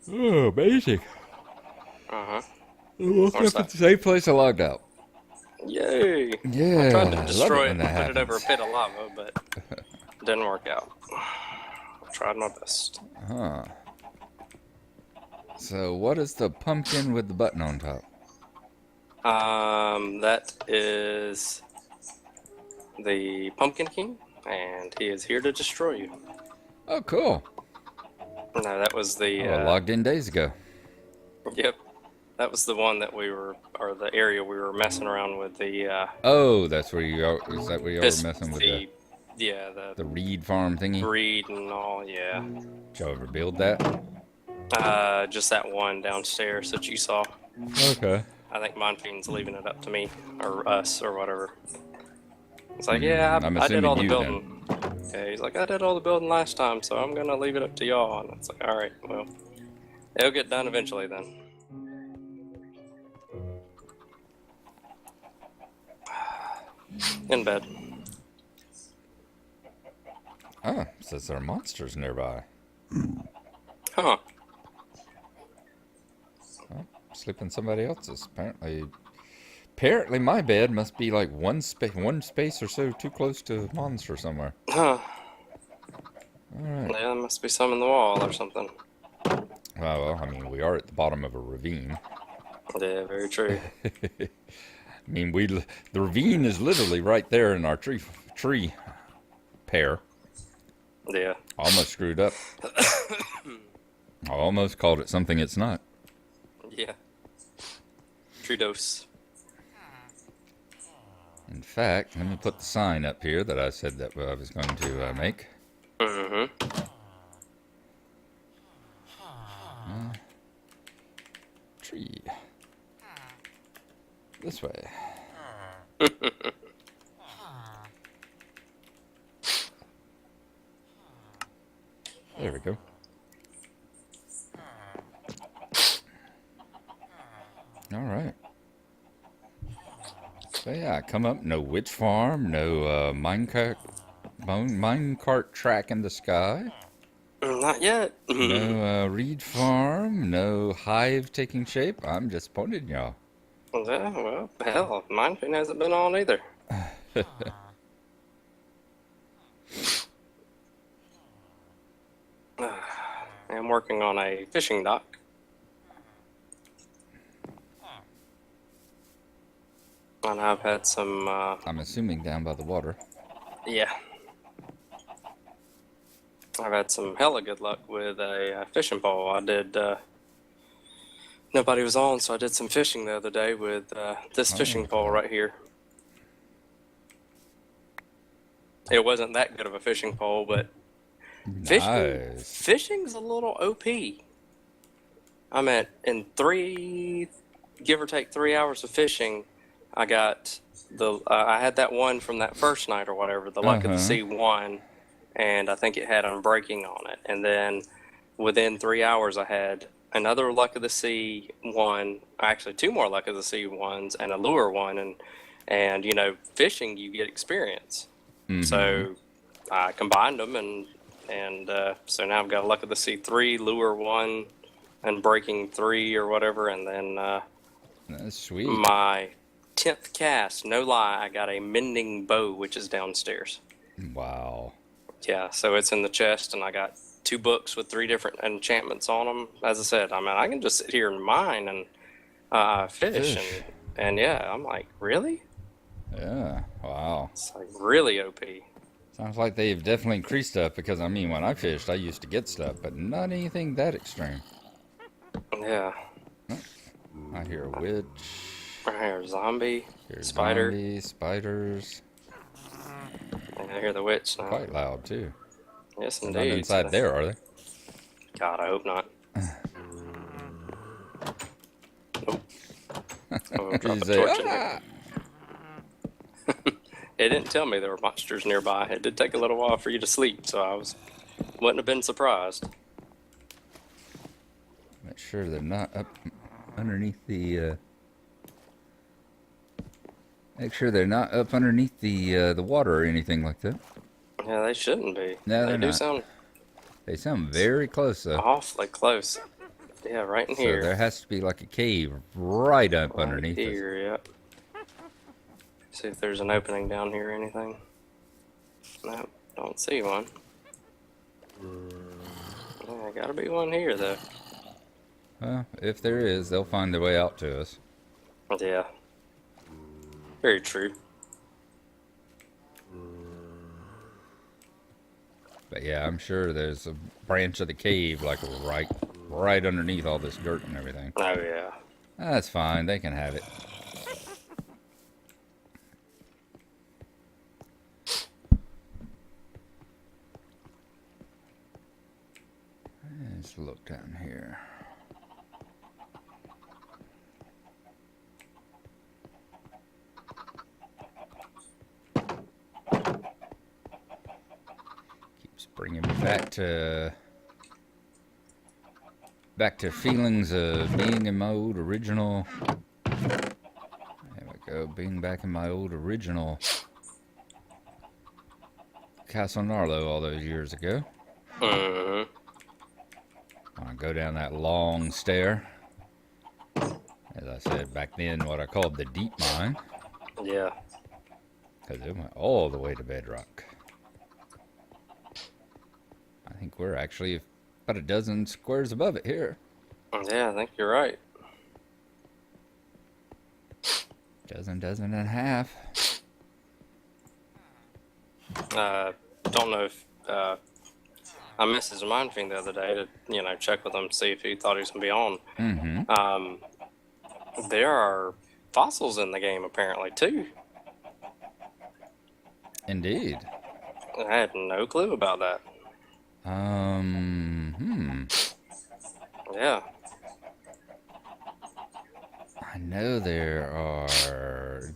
Oh, amazing. Uh-huh. Woke What's up at that? the same place I logged out. Yay! I tried to Yeah, I love it destroy when it and that put it over a happens. pit of lava, but it didn't work out. I tried my best. Huh. So, what is the pumpkin with the button on top? That is the Pumpkin King, and he is here to destroy you. Oh, cool. No, that was Oh, the, I logged in days ago. yep, that was the one that we were, or the area we were messing around with the, Oh, that's where you are. Is that where you were this, messing with the, yeah, the the reed farm thingy? breed and all, yeah. Did y'all ever build that? Just that one downstairs that you saw. Okay. I think Mindfiend's leaving it up to me, or us, or whatever. It's like, yeah, I'm I did assuming all the you then. building. Yeah, he's like, I did all the building last time, so I'm gonna leave it up to y'all. And it's like, all right, well, it'll get done eventually then. In bed. Oh, says there are monsters nearby. Huh. Oh, sleeping somebody else's. Apparently my bed must be like one space or so too close to a monster somewhere. Huh. All right. Yeah, there must be some in the wall or something. Well, I mean, we are at the bottom of a ravine. Yeah, very true. I mean, the ravine is literally right there in our tree pair. Yeah. Almost screwed up. I almost called it something it's not. Yeah. True dose. In fact, let me put the sign up here that I said that I was going to make. Mm-hmm. Tree. This way. There we go. All right. So yeah, come up. No witch farm. No minecart track in the sky. Not yet. No reed farm. No hive taking shape. I'm disappointed in y'all. Yeah, well, hell, Mindfiend hasn't been on either. I'm working on a fishing dock. And I've had some, I'm assuming down by the water. yeah. I've had some hella good luck with a fishing pole. I did, nobody was on, so I did some fishing the other day with this fishing pole right here. It wasn't that good of a fishing pole, but Nice. fishing's a little OP. I'm at, in give or take 3 hours of fishing, I got I had that one from that first night or whatever, the Luck of the Sea one, and I think it had Unbreaking on it. And then within 3 hours, I had another Luck of the Sea one, actually two more Luck of the Sea ones, and a lure one. And you know, fishing, you get experience. So I combined them, and so now I've got a Luck of the Sea 3, lure 1, and breaking 3 or whatever, and then That's sweet. my 10th cast, no lie, I got a mending bow, which is downstairs. Wow. Yeah, so it's in the chest, and I got 2 books with 3 different enchantments on them. As I said, I mean, I can just sit here and mine and fish. And yeah, I'm like, really? Yeah. Wow. It's like really OP. Sounds like they've definitely increased stuff because I mean, when I fished, I used to get stuff, but not anything that extreme. Yeah. I hear a witch. I hear a zombie, Hear spider. zombies, spiders. And I hear the witch now. Quite loud too. Yes, They're indeed. not inside there, are they? God, I hope not. Nope. Oh, drop a You say, torch in there. It didn't tell me there were monsters nearby. It did take a little while for you to sleep, so wouldn't have been surprised. Make sure they're not up underneath the. Make sure they're not up underneath the water or anything like that. Yeah, they shouldn't be. No, They they're do not. sound They sound very close though. awfully close. Yeah, right in So here. there has to be like a cave right up Right underneath us. here, yep. See if there's an opening down here or anything. No, don't see one. Yeah, gotta be one here, though. Well, if there is, they'll find their way out to us. Yeah. Very true. But yeah, I'm sure there's a branch of the cave like right underneath all this dirt and everything. Oh, yeah. That's fine. They can have it. Let's look down here. Keeps bringing me back to feelings of being in my old original. There we go, being back in my old original Castle Gnarlo all those years ago. Mm-hmm. I go down that long stair. As I said back then, what I called the deep mine. Yeah. Because it went all the way to bedrock. I think we're actually about a dozen squares above it here. Yeah, I think you're right. Dozen and a half. Don't know if I messaged Mindfiend the other day to check with him, see if he thought he was gonna be on. Mm-hmm. There are fossils in the game apparently too. Indeed. I had no clue about that. Yeah. I know there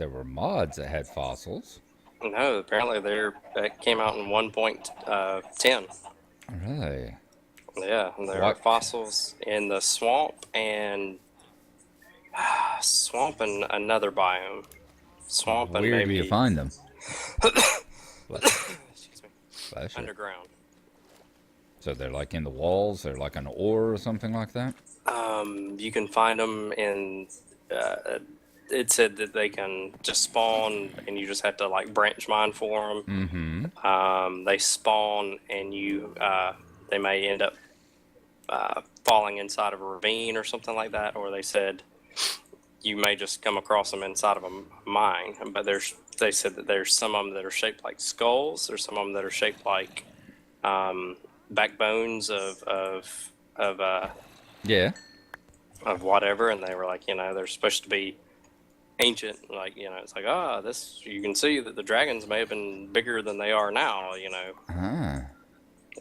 were mods that had fossils. No, apparently that came out in 1.10. Really? Yeah, and there are fossils in the swamp and another biome. Swamp and Where maybe. do you find them? Excuse me. Bless you. Underground. So they're like in the walls. They're like an ore or something like that. You can find them in. It said that they can just spawn, and you just have to like branch mine for them. Mm-hmm. They spawn, and they may end up falling inside of a ravine or something like that, or they said you may just come across them inside of a mine. But they said that there's some of them that are shaped like skulls. There's some of them that are shaped like backbones Yeah. of whatever, and they were like, they're supposed to be ancient, like, it's like, this, you can see that the dragons may have been bigger than they are now, Ah.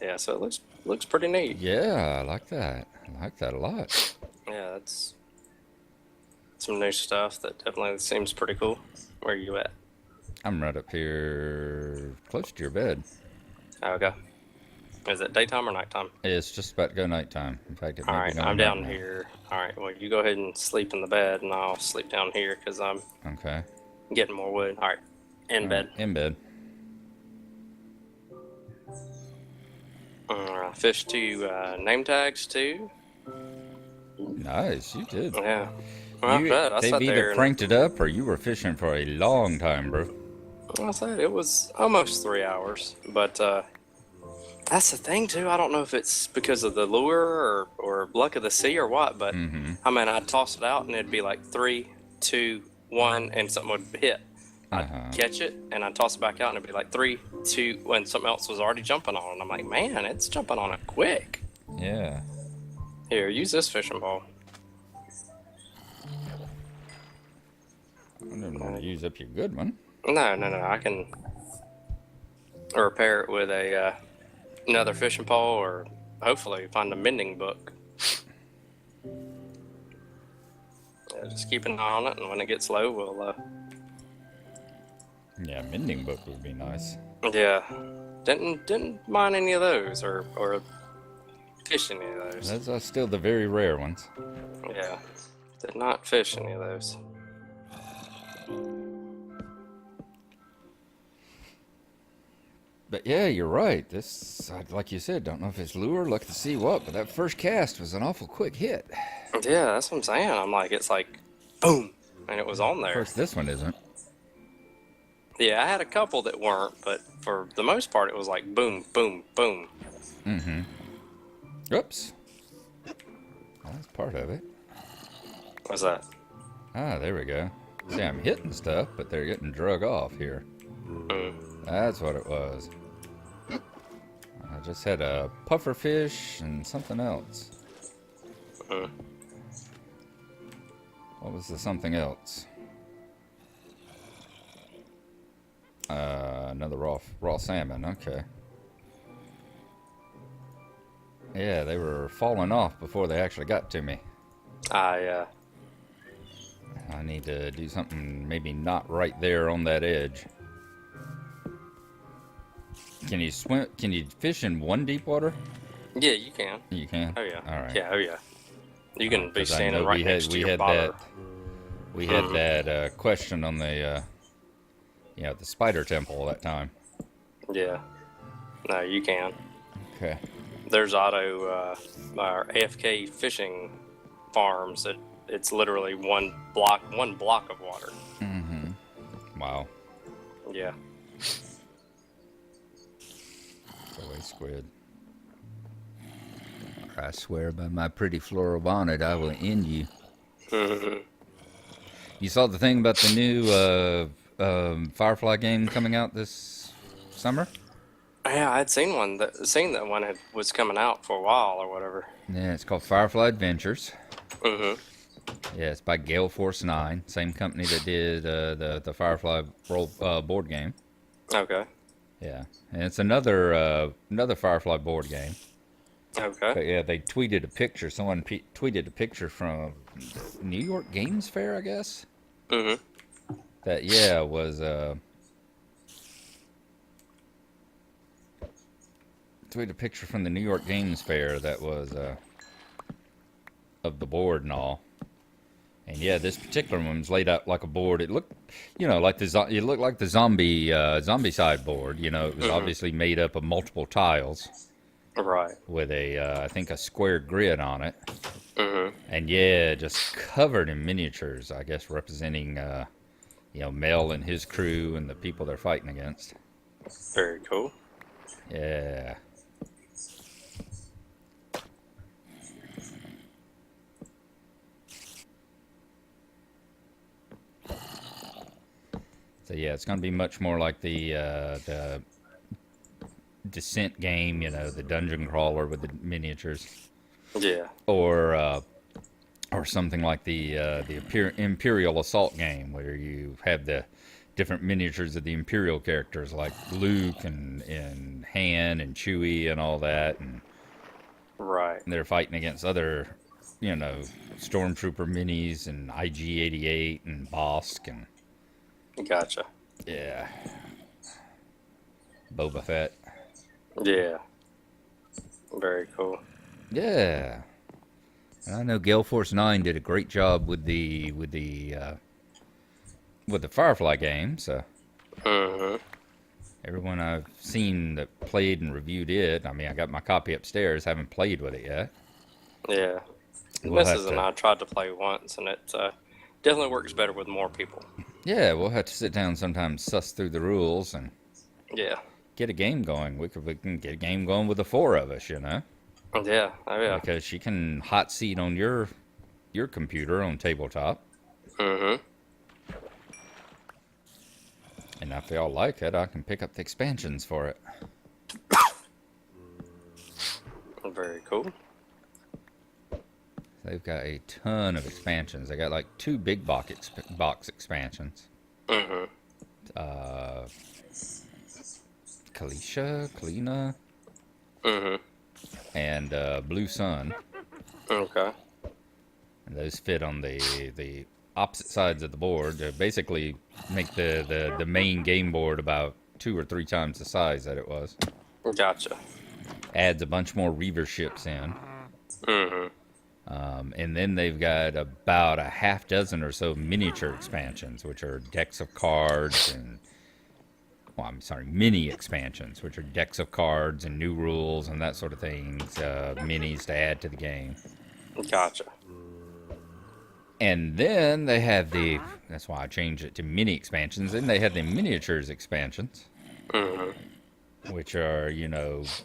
Yeah, so it looks pretty neat. Yeah, I like that. I like that a lot. Yeah, that's some new stuff that definitely seems pretty cool. Where are you at? I'm right up here close to your bed. Okay. Is it daytime or nighttime? It's just about to go nighttime. In fact, it All might right, be going I'm right down now. here. All right, well, you go ahead and sleep in the bed, and I'll sleep down here because I'm Okay. getting more wood. All right, in bed. In bed. Fish 2 name tags too. Nice, you did. Yeah. Well, I They've sat either there cranked it up or you were fishing for a long time, bro. I said it was almost 3 hours, but that's the thing too. I don't know if it's because of the lure or luck of the sea or what, but I mean, I'd toss it out and it'd be like 3, 2, 1, and something would hit. I'd catch it and I'd toss it back out and it'd be like 3, 2, when something else was already jumping on it. I'm like, man, it's jumping on it quick. Yeah. Here, use this fishing pole. I didn't want to use up your good one. No, I can repair it with another fishing pole, or hopefully find a mending book. Yeah, just keep an eye on it, and when it gets low, we'll. Yeah, mending book would be nice. Yeah, didn't mind any of those, or fish any of those. Those are still the very rare ones. Yeah, did not fish any of those. But yeah, you're right. This, like you said, don't know if it's lure, look to see what, but that first cast was an awful quick hit. Yeah, that's what I'm saying. I'm like, it's like, boom, and it was on Of there. course, this one isn't. Yeah, I had a couple that weren't, but for the most part, it was like boom, boom, boom. Mm-hmm. Oops. That's part of it. What's that? Ah, there we go. See, I'm hitting stuff, but they're getting drug off here. That's what it was. I just had a puffer fish and something else. What was the something else? Another raw salmon. Okay. Yeah, they were falling off before they actually got to me. Yeah. I need to do something maybe not right there on that edge. Can you swim? Can you fish in one deep water? Yeah, you can. You can. Oh yeah. All right. Yeah. Oh yeah. You can be 'Cause I standing know right next to your bottom. We had that question on the the spider temple that time. Yeah. No, you can. Okay. There's our AFK fishing farms that it's literally one block of water. Mm-hmm. Wow. Yeah. Away squid. I swear by my pretty floral bonnet, I will end you. You saw the thing about the new Firefly game coming out this summer? Yeah, I'd seen that one was coming out for a while or whatever. Yeah, it's called Firefly Adventures. Mm-hmm. Yeah, it's by Gale Force 9, same company that did the Firefly board game. Okay. Yeah, and it's another Firefly board game. Okay. But yeah, they tweeted a picture. Someone tweeted a picture from New York Games Fair, I guess. Mm-hmm. That was tweeted a picture from the New York Games Fair that was of the board and all. And yeah, this particular one was laid out like a board. It looked, like it looked like the zombie side board. It was obviously made up of multiple tiles. Right. With I think a square grid on it. Mm-hmm. And yeah, just covered in miniatures, I guess representing, Mel and his crew and the people they're fighting against. Very cool. Yeah. So yeah, it's going to be much more like the Descent game, the dungeon crawler with the miniatures. Yeah. Or something like the Imperial Assault game, where you have the different miniatures of the Imperial characters, like Luke and Han and Chewie and all that, and right. they're fighting against other, Stormtrooper minis and IG-88 and Bosk and. Gotcha. Yeah. Boba Fett. Yeah. Very cool. Yeah. And I know Gale Force 9 did a great job with the Firefly game, so everyone I've seen that played and reviewed it, I mean, I got my copy upstairs, haven't played with it yet. Yeah. Mrs. and I tried to play once, and it definitely works better with more people. Yeah, we'll have to sit down sometime, suss through the rules, and get a game going. We can get a game going with the four of us, Yeah. Oh, yeah. Because she can hot seat on your computer on tabletop. Mm-hmm. And if y'all like it, I can pick up the expansions for it. Very cool. They've got a ton of expansions. They got like 2 big box expansions. Mm-hmm. Kalina. Mm-hmm. And Blue Sun. Okay. And those fit on the opposite sides of the board to basically make the main game board about 2 or 3 times the size that it was. Gotcha. Adds a bunch more Reaver ships in. Mm-hmm. And then they've got about a half dozen or so miniature expansions, which are decks of cards and well, I'm sorry, mini expansions, which are decks of cards and new rules and that sort of things, minis to add to the game. Gotcha. And then they have that's why I changed it to mini expansions. Then they have the miniatures expansions, which are,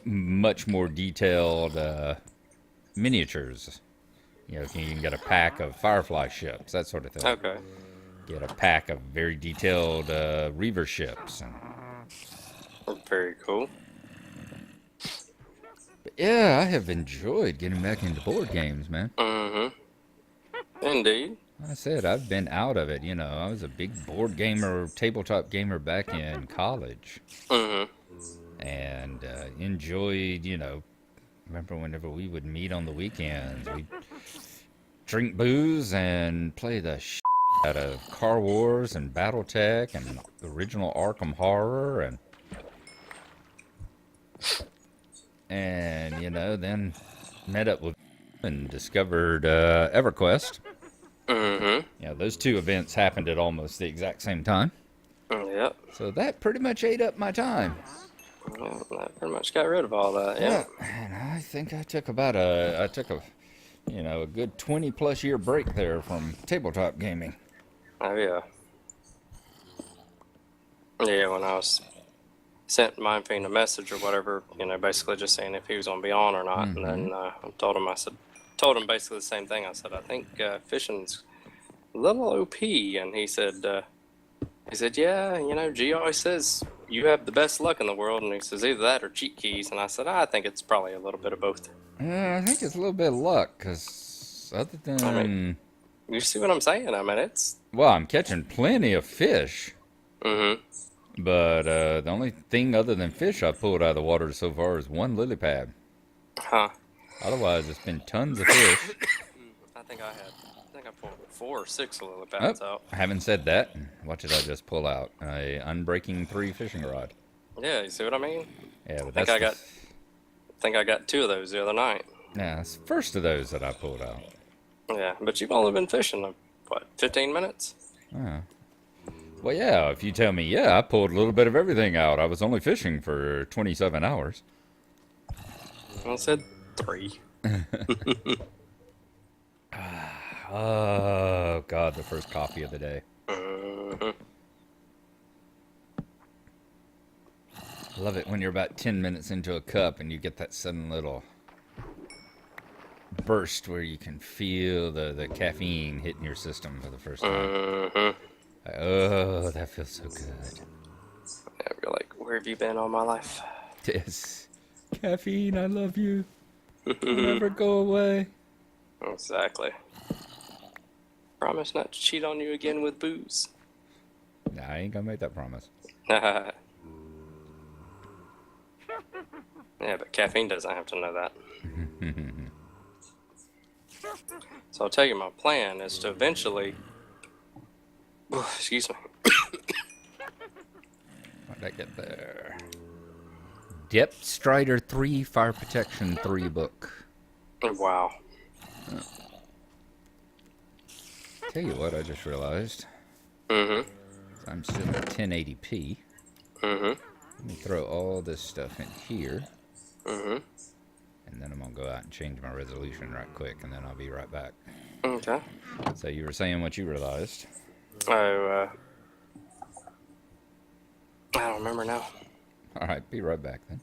much more detailed miniatures. You can get a pack of Firefly ships, that sort of thing. Okay. Get a pack of very detailed Reaver ships. Very cool. But yeah, I have enjoyed getting back into board games, man. Indeed. I said I've been out of it. I was a big board gamer, tabletop gamer back in college. And enjoyed, remember whenever we would meet on the weekends, we'd drink booze and play the shit out of Car Wars and Battletech and the original Arkham Horror and then met up with and discovered EverQuest. Those two events happened at almost the exact same time. Yep. So that pretty much ate up my time. Well, that pretty much got rid of all that. Yeah. And I think I took a good 20+ year break there from tabletop gaming. Oh yeah. Yeah, when I was sent Mindfiend a message or whatever, basically just saying if he was going to be on or not, and then I told him basically the same thing. I said, I think fishing's a little OP, and he said, yeah, G always says you have the best luck in the world, and he says either that or cheat keys, and I said, I think it's probably a little bit of both. I think it's a little bit of luck, because other than... you see what I'm saying? it's... Well, I'm catching plenty of fish. But the only thing other than fish I've pulled out of the water so far is one lily pad. Huh. Otherwise, it's been tons of fish. I think I pulled 4 or 6 lily pads out. Having said that, what did I just pull out? A Unbreaking 3 fishing rod. Yeah, you see what I mean? Yeah, but I think I got 2 of those the other night. Yeah, it's the first of those that I pulled out. Yeah, but you've only been fishing, 15 minutes? Well, yeah, if you tell me, I pulled a little bit of everything out. I was only fishing for 27 hours. I said 3. Oh, God, the first coffee of the day. Love it when you're about 10 minutes into a cup and you get that sudden little burst where you can feel the caffeine hitting your system for the first time. Oh, that feels so good. Yeah, you're like, where have you been all my life? Yes. Caffeine, I love you. Never go away. Exactly. Promise not to cheat on you again with booze. Nah, I ain't gonna make that promise. Yeah, but caffeine doesn't have to know that. So I'll tell you, my plan is to eventually... excuse me. How'd I get there? Depth Strider 3 Fire Protection 3 book. Wow. Tell you what, I just realized. I'm still at 1080p. Let me throw all this stuff in here. And then I'm going to go out and change my resolution right quick, and then I'll be right back. Okay. So you were saying what you realized. Oh, I don't remember now. All right, be right back then.